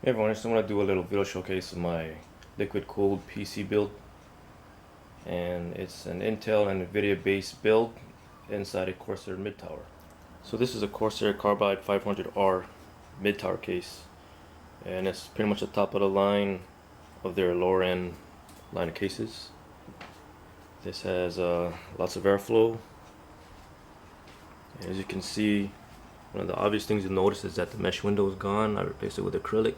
Hey everyone, I just want to do a little video showcase of my liquid cooled PC build, and it's an Intel and NVIDIA based build inside a Corsair mid-tower. So this is a Corsair Carbide 500R mid-tower case, and it's pretty much the top of the line of their lower end line of cases. This has lots of airflow. As you can see, one of the obvious things you'll notice is that the mesh window is gone. I replaced it with acrylic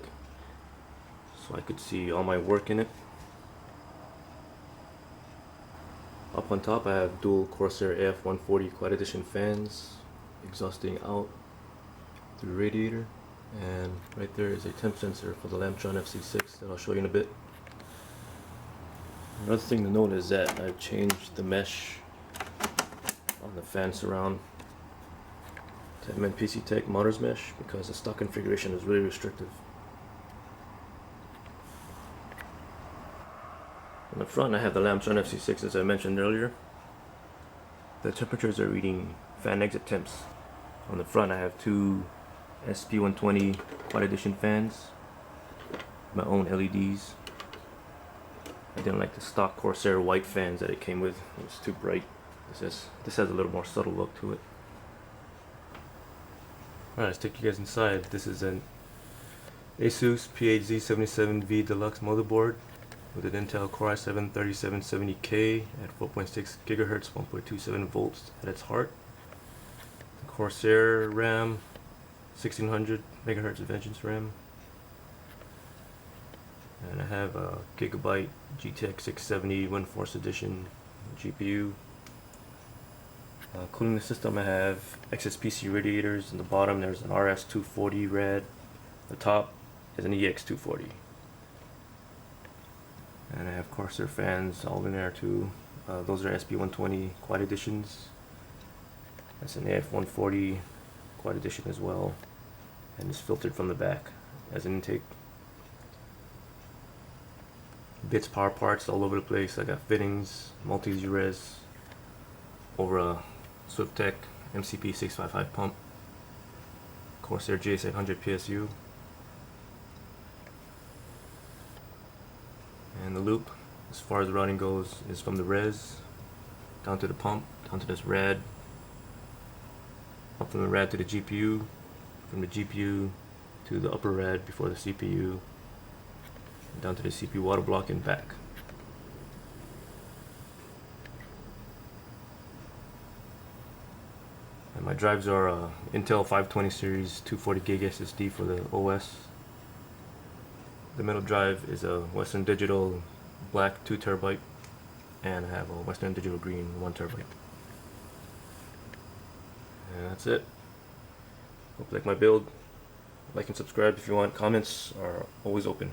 so I could see all my work in it. Up on top I have dual Corsair AF140 Quad Edition fans exhausting out through the radiator, and right there is a temp sensor for the Lamtron FC6 that I'll show you in a bit. Another thing to note is that I've changed the mesh on the fan surround to MNPC Tech Motors mesh because the stock configuration is really restrictive. On the front I have the Lamtron FC6 as I mentioned earlier. The temperatures are reading fan exit temps. On the front I have two SP120 Quad Edition fans, my own LEDs. I didn't like the stock Corsair white fans that it came with. It was too bright. This has a little more subtle look to it. Alright, let's take you guys inside. This is an Asus PHZ77V Deluxe motherboard with an Intel Core i7 3770K at 4.6 GHz, 1.27 volts at its heart. Corsair RAM, 1600 MHz Vengeance RAM. And I have a Gigabyte GTX 670 WindForce Edition GPU. Cooling the system, I have XSPC radiators. In the bottom there's an RS240 red. The top is an EX240. And I have Corsair fans all in there too. Those are SP120 Quad Editions. That's an AF140 Quad Edition as well. And it's filtered from the back as an intake. Bits, power parts all over the place. I got fittings, multi-res over a Swiftech MCP 655 pump, Corsair JS800 PSU, and the loop, as far as the routing goes, is from the res down to the pump, down to this rad, up from the rad to the GPU, from the GPU to the upper rad before the CPU, down to the CPU water block and back. And my drives are Intel 520 series 240 gig SSD for the OS. The middle drive is a Western Digital black 2 TB, and I have a Western Digital green 1 TB. And that's it. Hope you like my build. Like and subscribe if you want. Comments are always open.